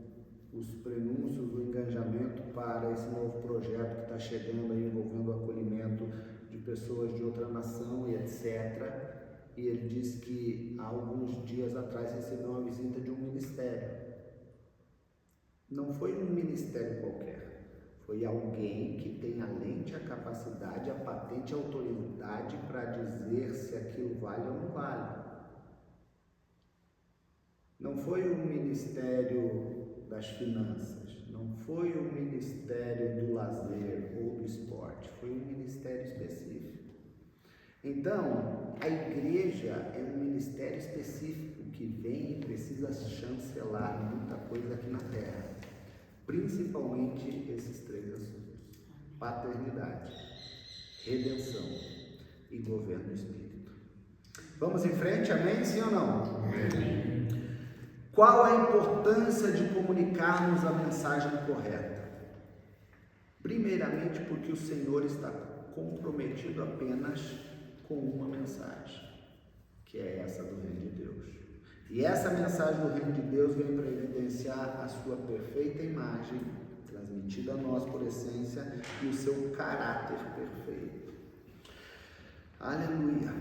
A: os prenúncios do engajamento para esse novo projeto que está chegando aí, envolvendo o acolhimento de pessoas de outra nação e etc. E ele disse que há alguns dias atrás recebeu uma visita de um ministério. Não foi um ministério qualquer. Foi alguém que tem além de a capacidade, a patente, a autoridade para dizer se aquilo vale ou não vale. Não foi o Ministério das Finanças, não foi o Ministério do Lazer ou do Esporte, foi um ministério específico. Então, a igreja é um ministério específico que vem e precisa chancelar muita coisa aqui na terra. Principalmente esses 3 assuntos: paternidade, redenção e governo do Espírito. Vamos em frente, amém? Sim ou não? Amém. Qual a importância de comunicarmos a mensagem correta? Primeiramente, porque o Senhor está comprometido apenas com uma mensagem, que é essa do Reino de Deus. E essa mensagem do Reino de Deus vem para evidenciar a sua perfeita imagem, transmitida a nós por essência, e o seu caráter perfeito. Aleluia!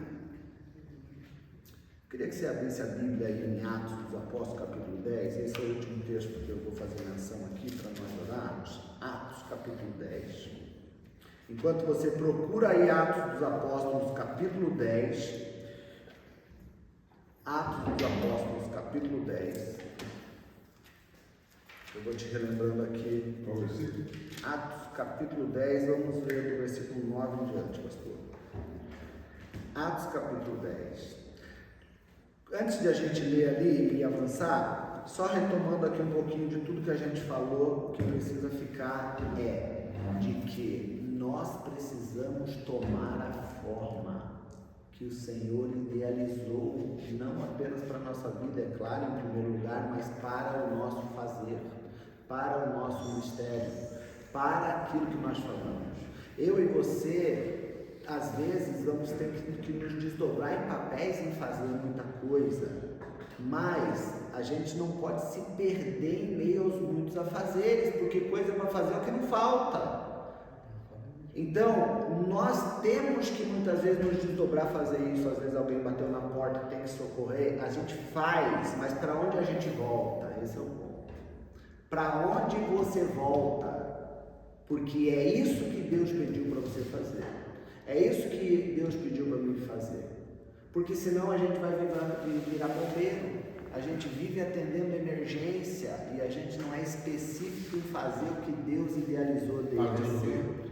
A: Queria que você abrisse a Bíblia aí em Atos dos Apóstolos, capítulo 10. Esse é o último texto que eu vou fazer menção aqui para nós orarmos. Atos, capítulo 10. Enquanto você procura aí Atos dos Apóstolos, capítulo 10... Atos dos Apóstolos, capítulo 10. Eu vou te relembrando aqui. Atos, capítulo 10, vamos ler do versículo 9 em diante, pastor. Atos, capítulo 10. Antes de a gente ler ali e avançar, só retomando aqui um pouquinho de tudo que a gente falou, o que precisa ficar é de que nós precisamos tomar a forma que o Senhor idealizou, não apenas para a nossa vida, é claro, em primeiro lugar, mas para o nosso fazer, para o nosso ministério, para aquilo que nós falamos. Eu e você, às vezes, vamos ter que nos desdobrar em papéis em fazer muita coisa, mas a gente não pode se perder em meio aos muitos afazeres, porque coisa para fazer é o que não falta. Então, nós temos que muitas vezes nos desdobrar a fazer isso. Às vezes alguém bateu na porta, tem que socorrer, a gente faz, mas para onde a gente volta? Esse é o ponto. Para onde você volta? Porque é isso que Deus pediu para você fazer. É isso que Deus pediu para mim fazer. Porque senão a gente vai virar bombeiro. A gente vive atendendo emergência e a gente não é específico em fazer o que Deus idealizou desde sempre.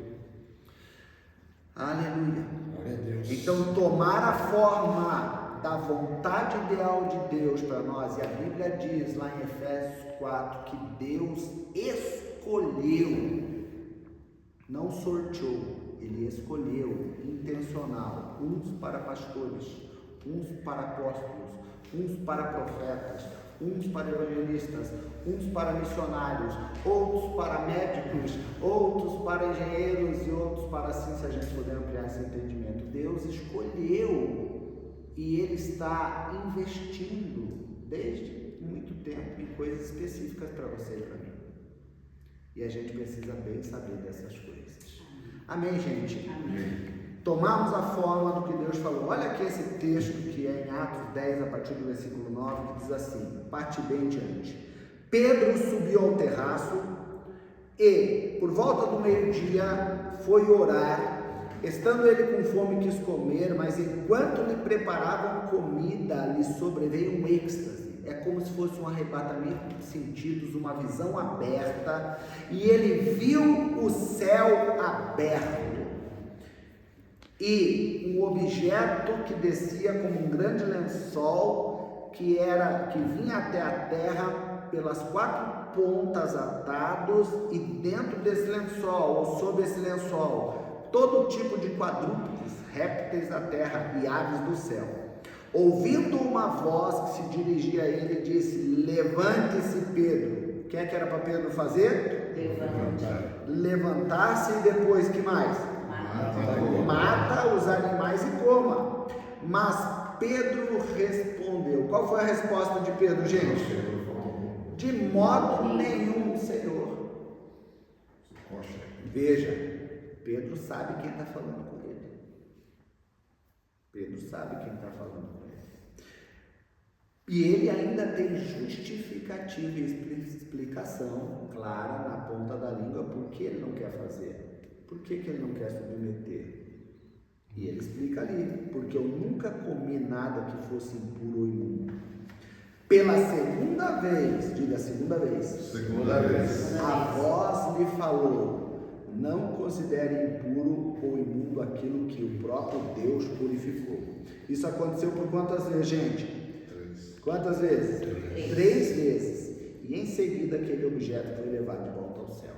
A: Aleluia. Então, tomar a forma da vontade ideal de Deus para nós, e a Bíblia diz lá em Efésios 4 que Deus escolheu, não sorteou, Ele escolheu, intencional, uns para pastores, uns para apóstolos, uns para profetas, uns para evangelistas, uns para missionários, outros para médicos, outros para engenheiros e outros para assim, se a gente puder ampliar esse entendimento. Deus escolheu e Ele está investindo desde muito tempo em coisas específicas para você e para mim. E a gente precisa bem saber dessas coisas. Amém, gente? Amém. Tomamos a forma do que Deus falou. Olha aqui esse texto que é em Atos 10, a partir do versículo 9, que diz assim, parte bem diante. Pedro subiu ao terraço e, por volta do meio-dia, foi orar. Estando ele com fome, quis comer, mas enquanto lhe preparavam comida, lhe sobreveio um êxtase. É como se fosse um arrebatamento de sentidos, uma visão aberta, e ele viu o céu aberto. e um objeto que descia como um grande lençol que vinha até a terra pelas 4 pontas atados, e dentro desse lençol, ou sob esse lençol, todo tipo de quadrúpedes, répteis da terra e aves do céu. Ouvindo uma voz que se dirigia a ele, disse: levante-se, Pedro. O que era para Pedro fazer? Levantar-se e depois, que mais? Mata os animais e coma. Mas Pedro respondeu. Qual foi a resposta de Pedro, gente? De modo nenhum, Senhor. Veja, Pedro sabe quem está falando com ele. Pedro sabe quem está falando com ele. E ele ainda tem justificativa e explicação clara na ponta da língua por que ele não quer fazer. Por que ele não quer submeter? E ele explica ali: porque eu nunca comi nada que fosse impuro ou imundo. Pela segunda vez, diga segunda vez, a voz lhe falou: não considere impuro ou imundo aquilo que o próprio Deus purificou. Isso aconteceu por quantas vezes, gente? Quantas vezes? 3 vezes. E em seguida aquele objeto foi levado de volta ao céu.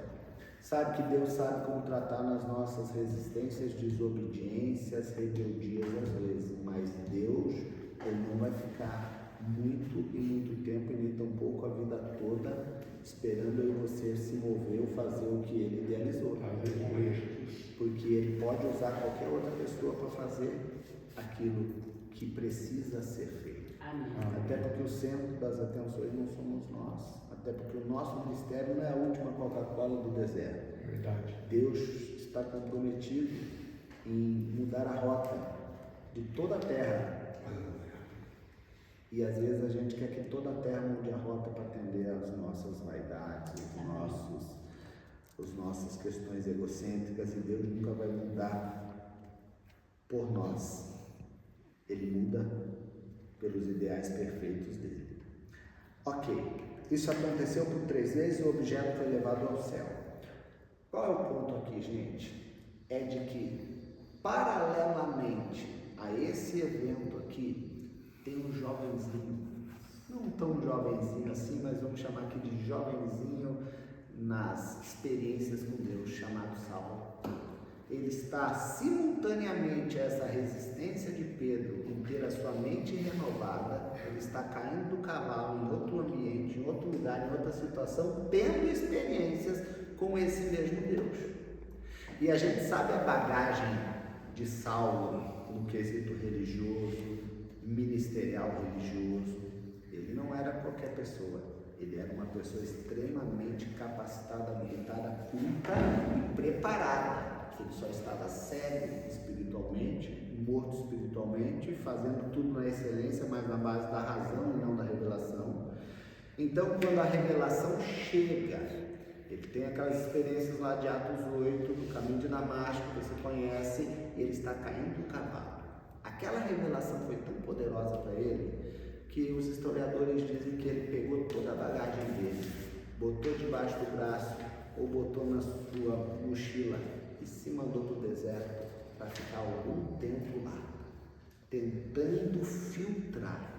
A: Sabe que Deus sabe como tratar nas nossas resistências, desobediências, rebeldias às vezes, mas Deus, Ele não vai ficar muito tempo e nem tão pouco a vida toda esperando eu e você se mover ou fazer o que Ele idealizou. Porque Ele pode usar qualquer outra pessoa para fazer aquilo que precisa ser feito. Amém. Até porque o centro das atenções não somos nós. Até porque o nosso ministério não é a última Coca-Cola do deserto.
B: Verdade.
A: Deus está comprometido em mudar a rota de toda a terra. E às vezes a gente quer que toda a terra mude a rota para atender às nossas vaidades, as nossas questões egocêntricas, e Deus nunca vai mudar por nós. Ele muda pelos ideais perfeitos dele. Ok, isso aconteceu por 3 vezes e o objeto foi levado ao céu. Qual é o ponto aqui, gente? É de que, paralelamente a esse evento aqui, tem um jovenzinho, não tão jovenzinho assim, mas vamos chamar aqui de jovenzinho nas experiências com Deus, chamado Saulo. Ele está simultaneamente a essa resistência de Pedro em ter a sua mente renovada. Ele está caindo do cavalo em outro ambiente, em outro lugar, em outra situação, tendo experiências com esse mesmo Deus. E a gente sabe a bagagem de Saulo no quesito religioso, ministerial religioso. Ele não era qualquer pessoa. Ele era uma pessoa extremamente capacitada, habilitada, culta e preparada. Ele só estava cego espiritualmente, morto espiritualmente, fazendo tudo na excelência, mas na base da razão e não da revelação. Então, quando a revelação chega, ele tem aquelas experiências lá de Atos 8, do caminho de Damasco, que você conhece, e ele está caindo do cavalo. Aquela revelação foi tão poderosa para ele, que os historiadores dizem que ele pegou toda a bagagem dele, botou debaixo do braço, ou botou na sua mochila, e se mandou para o deserto para ficar algum tempo lá, tentando filtrar,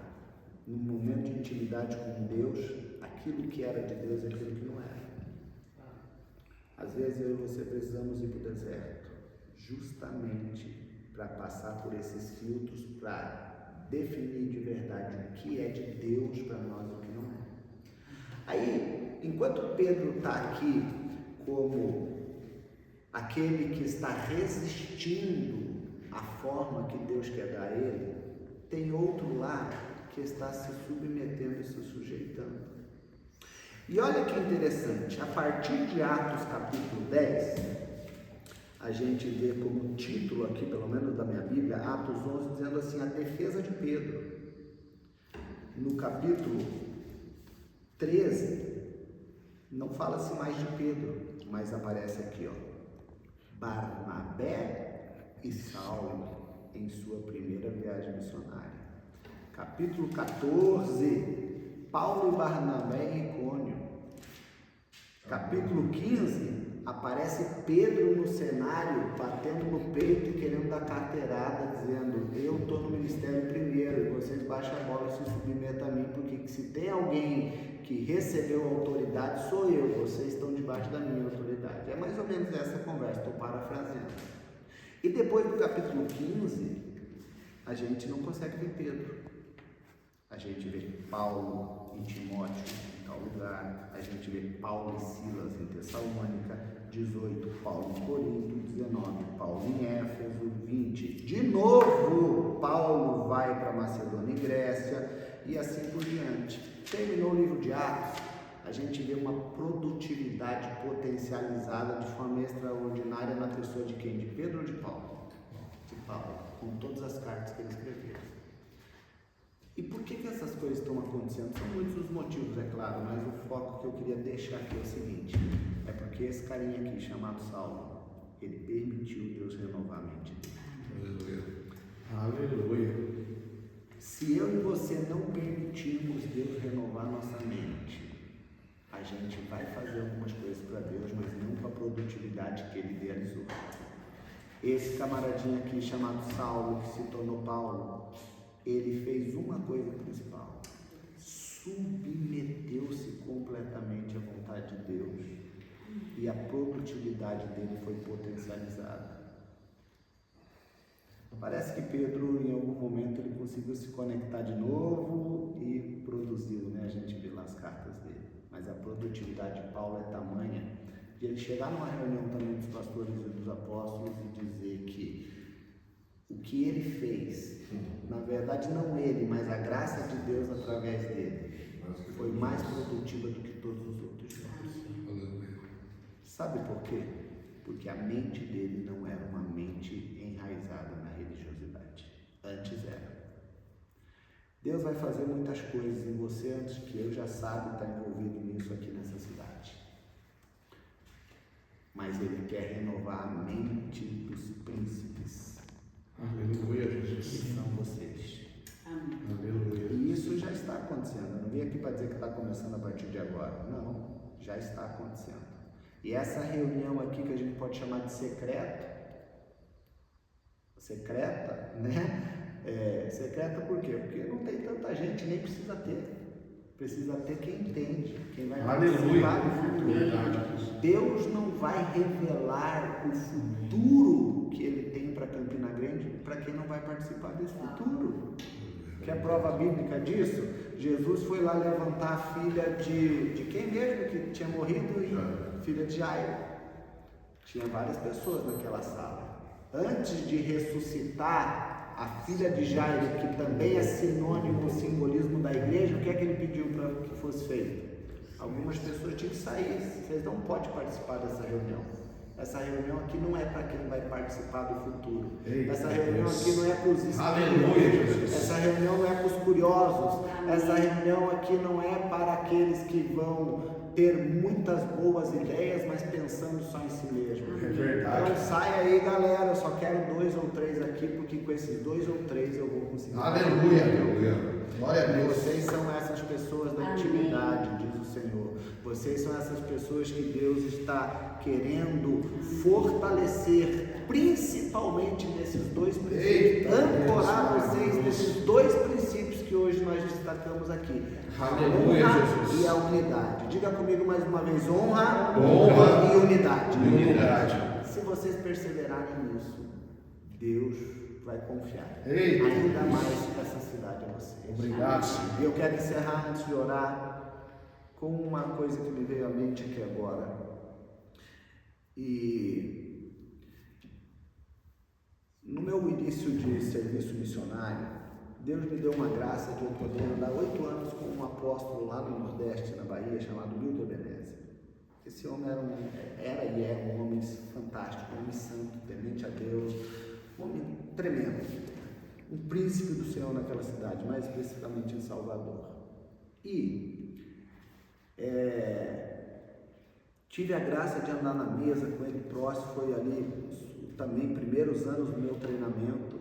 A: num momento de intimidade com Deus, aquilo que era de Deus e aquilo que não era. Às vezes eu e você precisamos ir para o deserto, justamente para passar por esses filtros, para definir de verdade o que é de Deus para nós e o que não é. Aí, enquanto Pedro está aqui como aquele que está resistindo à forma que Deus quer dar a ele, tem outro lá que está se submetendo e se sujeitando. E olha que interessante, a partir de Atos capítulo 10, a gente vê como título aqui, pelo menos da minha Bíblia, Atos 11, dizendo assim, a defesa de Pedro. No capítulo 13, não fala-se mais de Pedro, mas aparece aqui, ó, Barnabé e Saulo em sua primeira viagem missionária. Capítulo 14, Paulo e Barnabé em Icônio. Capítulo 15, aparece Pedro no cenário, batendo no peito e querendo dar carteirada, dizendo: eu estou no ministério primeiro e vocês baixam a bola e se submetam a mim, porque se tem alguém que recebeu autoridade, sou eu, vocês estão debaixo da minha autoridade. É mais ou menos essa conversa, estou parafraseando. E depois do capítulo 15, a gente não consegue ver Pedro. A gente vê Paulo e Timóteo em tal lugar, a gente vê Paulo e Silas em Tessalônica, 18, Paulo em Corinto, 19, Paulo em Éfeso, 20. De novo, Paulo vai para Macedônia e Grécia e assim por diante. Terminou o livro de Atos, a gente vê uma produtividade potencializada de forma extraordinária na pessoa de quem? De Pedro ou de Paulo? De Paulo, com todas as cartas que ele escreveu. E por que essas coisas estão acontecendo? São muitos os motivos, é claro, mas o foco que eu queria deixar aqui é o seguinte: é porque esse carinha aqui, chamado Saulo, ele permitiu Deus renovar a mente dele.
B: Aleluia. Aleluia.
A: Se eu e você não permitirmos Deus renovar nossa mente, a gente vai fazer algumas coisas para Deus, mas não com a produtividade que ele idealizou. Esse camaradinho aqui, chamado Saulo, que se tornou Paulo, ele fez uma coisa principal: submeteu-se completamente à vontade de Deus, e a produtividade dele foi potencializada. Parece que Pedro, em algum momento, ele conseguiu se conectar de novo e produziu, né? A gente vê lá as cartas dele. Mas a produtividade de Paulo é tamanha de ele chegar numa reunião também dos pastores e dos apóstolos e dizer que o que ele fez, na verdade não ele, mas a graça de Deus através dele, foi mais produtiva do que todos os outros. Sabe por quê? Porque a mente dele não era uma mente enraizada na religiosidade. Antes era. Deus vai fazer muitas coisas em você antes que eu já sabe estar envolvido nisso aqui nessa cidade. Mas Ele quer renovar a mente dos príncipes.
B: Aleluia, Jesus.
A: Que são vocês.
C: Amém.
B: Aleluia.
A: E isso já está acontecendo. Eu não vim aqui para dizer que está começando a partir de agora. Não, já está acontecendo. E essa reunião aqui que a gente pode chamar de secreta, né? Secreta por quê? Porque não tem tanta gente, nem precisa ter. Precisa ter quem entende, quem vai participar do futuro. Deus não vai revelar o futuro que Ele tem para Campina Grande para quem não vai participar desse futuro. Quer prova bíblica disso? Jesus foi lá levantar a filha de quem mesmo que tinha morrido? Filha de Jairo. Tinha várias pessoas naquela sala. Antes de ressuscitar a filha de Jairo, que também é sinônimo, simbolismo da igreja, o que é que ele pediu para que fosse feito? Algumas pessoas tinham que sair. Vocês não podem participar dessa reunião. Essa reunião aqui não é para quem vai participar do futuro. Essa reunião aqui não é para os espíritos. Essa reunião não é para os curiosos. Essa reunião aqui não é para aqueles que vão ter muitas boas ideias, mas pensando só em si mesmo.
B: É verdade.
A: Então sai aí, galera. Eu só quero 2 ou 3 aqui, porque com esses 2 ou 3 eu vou conseguir.
B: Aleluia, aleluia. Glória a Deus.
A: Vocês são essas pessoas da intimidade, diz o Senhor. Vocês são essas pessoas que Deus está querendo fortalecer, principalmente nesses 2 princípios. Ancorar vocês nesses 2 princípios que hoje nós destacamos aqui.
B: Aleluia, Jesus.
A: E a unidade. Diga comigo mais uma vez: honra
B: e
A: unidade.
B: Unidade.
A: Se vocês perseverarem nisso, Deus vai confiar
B: Eita.
A: ainda mais essa cidade a vocês.
B: Obrigado, Senhor.
A: E eu quero encerrar antes de orar com uma coisa que me veio à mente aqui agora. E no meu início de serviço missionário, Deus me deu uma graça de eu poder andar 8 anos com um apóstolo lá no Nordeste, na Bahia, chamado Milton Ebenezer. Esse homem era e é um homem fantástico, um homem santo, temente a Deus, um homem tremendo, um príncipe do Senhor naquela cidade, mais especificamente em Salvador. E tive a graça de andar na mesa com ele próximo, foi ali também primeiros anos do meu treinamento,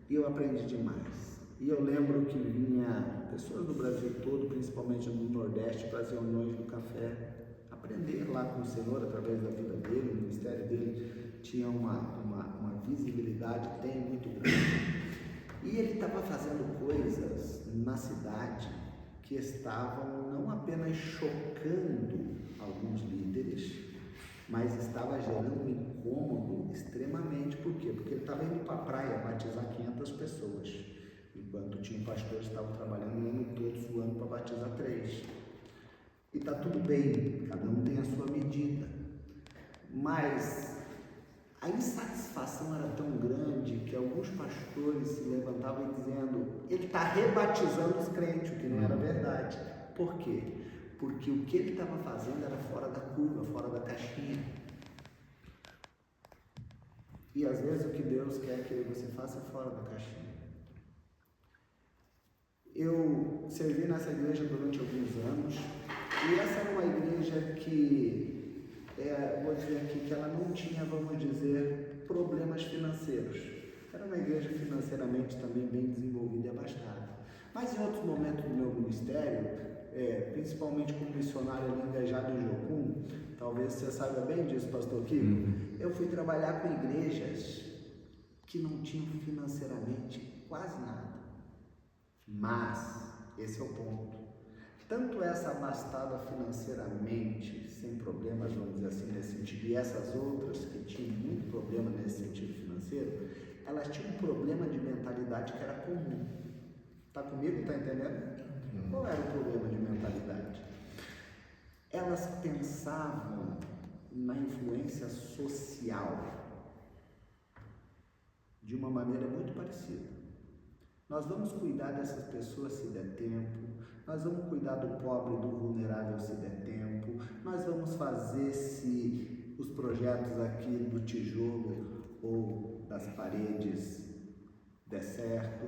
A: e eu aprendi demais. E eu lembro que vinha pessoas do Brasil todo, principalmente no Nordeste, para as reuniões do café, aprender lá com o Senhor através da vida dele. O ministério dele tinha uma visibilidade, tem muito grande. E ele estava fazendo coisas na cidade que estavam não apenas chocando alguns líderes, mas estava gerando um incômodo extremamente. Por quê? Porque ele estava indo para a praia batizar 500 pessoas, enquanto tinha um pastor que estava trabalhando o ano todo, suando para batizar 3. E está tudo bem, cada um tem a sua medida, mas a insatisfação era tão grande que alguns pastores se levantavam dizendo: ele está rebatizando os crentes, o que não era verdade. Por quê? Porque o que ele estava fazendo era fora da curva, fora da caixinha. E às vezes o que Deus quer que você faça é fora da caixinha. Eu servi nessa igreja durante alguns anos, e essa era uma igreja que, vou dizer aqui, que ela não tinha, vamos dizer, problemas financeiros. Era uma igreja financeiramente também bem desenvolvida e abastada. Mas em outros momentos do meu ministério, principalmente como missionário ali engajado em Jocum, talvez você saiba bem disso, pastor Kiko, eu fui trabalhar com igrejas que não tinham financeiramente quase nada. Mas, esse é o ponto, tanto essa abastada financeiramente, sem problemas, vamos dizer assim, nesse sentido, e essas outras que tinham muito problema nesse sentido financeiro, elas tinham um problema de mentalidade que era comum. Está comigo? Está entendendo? Qual era o problema de mentalidade? Elas pensavam na influência social de uma maneira muito parecida. Nós vamos cuidar dessas pessoas se der tempo, nós vamos cuidar do pobre e do vulnerável se der tempo, nós vamos fazer se os projetos aqui do tijolo ou das paredes der certo.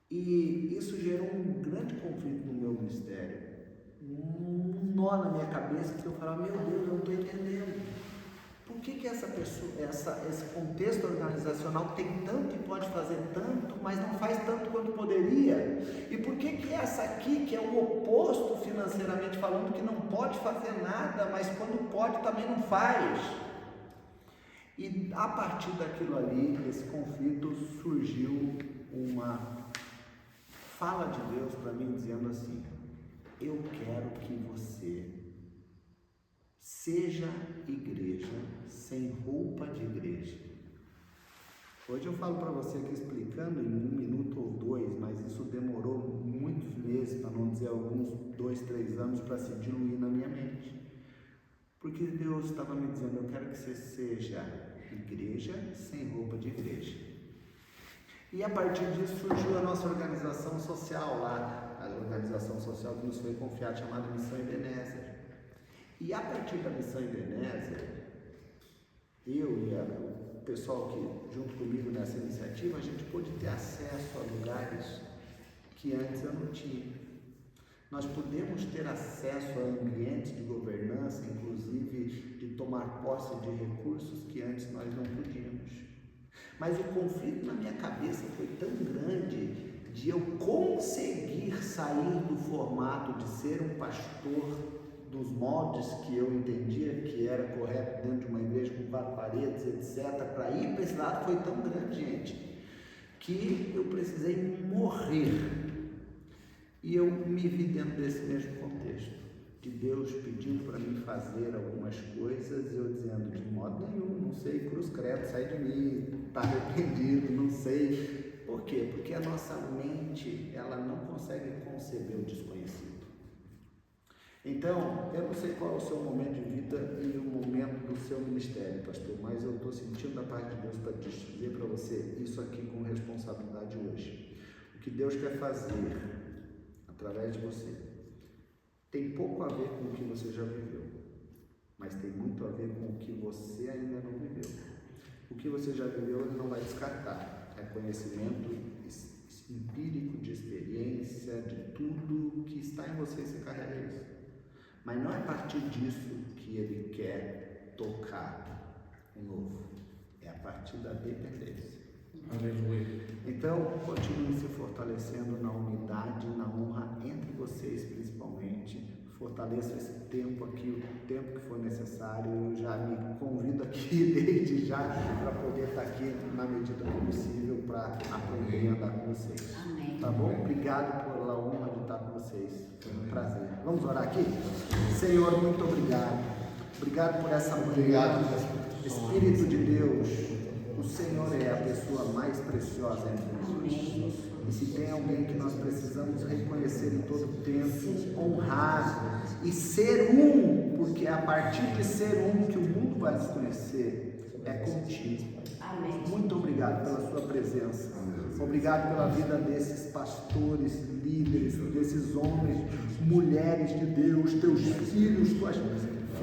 A: E isso gerou um grande conflito no meu ministério, um nó na minha cabeça, que eu falava: meu Deus, eu não estou entendendo. Por que essa pessoa, esse contexto organizacional tem tanto e pode fazer tanto, mas não faz tanto quanto poderia? E por que essa aqui, que é o oposto financeiramente falando, que não pode fazer nada, mas quando pode também não faz? E a partir daquilo ali, esse conflito, surgiu uma fala de Deus para mim dizendo assim: eu quero que você seja igreja sem roupa de igreja. Hoje eu falo para você aqui explicando em 1 minuto ou 2, mas isso demorou muitos meses, para não dizer alguns 2, 3 anos, para se diluir na minha mente. Porque Deus estava me dizendo: eu quero que você seja igreja sem roupa de igreja. E a partir disso surgiu a nossa organização social lá, a organização social que nos foi confiada, chamada Missão Ebenezer. E a partir da Missão Ebenezer, eu e o pessoal que junto comigo nessa iniciativa, a gente pôde ter acesso a lugares que antes eu não tinha. Nós podemos ter acesso a ambientes de governança, inclusive de tomar posse de recursos que antes nós não podíamos. Mas o conflito na minha cabeça foi tão grande de eu conseguir sair do formato de ser um pastor dos moldes que eu entendia que era correto dentro de uma igreja com 4 paredes, etc., para ir para esse lado foi tão grande, gente, que eu precisei morrer. E eu me vi dentro desse mesmo contexto, de Deus pedindo para mim fazer algumas coisas, e eu dizendo: de modo nenhum, não sei, cruz credo, sai de mim, está arrependido, não sei. Por quê? Porque a nossa mente, ela não consegue conceber o desconhecido. Então, eu não sei qual é o seu momento de vida e o momento do seu ministério, pastor, mas eu estou sentindo da parte de Deus para dizer para você isso aqui com responsabilidade hoje. O que Deus quer fazer através de você tem pouco a ver com o que você já viveu, mas tem muito a ver com o que você ainda não viveu. O que você já viveu ele não vai descartar, é conhecimento empírico, de experiência, de tudo que está em você, você carrega isso. Mas não é a partir disso que ele quer tocar o novo, é a partir da dependência.
B: Aleluia.
A: Então, continue se fortalecendo na unidade, na honra entre vocês principalmente, fortaleça esse tempo aqui, o tempo que for necessário. Eu já me convido aqui desde já para poder estar aqui na medida do possível para aprender e andar com vocês.
C: Amém.
A: Tá bom? Obrigado pela honra de estar com vocês. Foi um prazer. Vamos orar aqui? Senhor, muito obrigado. Obrigado por essa manhã. Espírito de Deus, o Senhor é a pessoa mais preciosa entre nós. E se tem alguém que nós precisamos reconhecer em todo tempo, honrar e ser um, porque é a partir de ser um que o mundo vai nos conhecer, é contigo.
C: Amém.
A: Muito obrigado pela sua presença. Obrigado pela vida desses pastores, líderes, desses homens, mulheres de Deus, teus filhos, tuas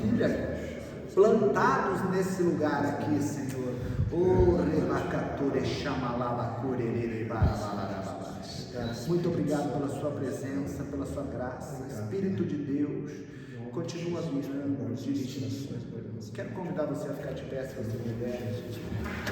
A: filhas, plantados nesse lugar aqui, Senhor. Muito obrigado pela sua presença, pela sua graça. Espírito de Deus, continua ministrando, dirigindo. Quero convidar você a ficar de pé se você puder.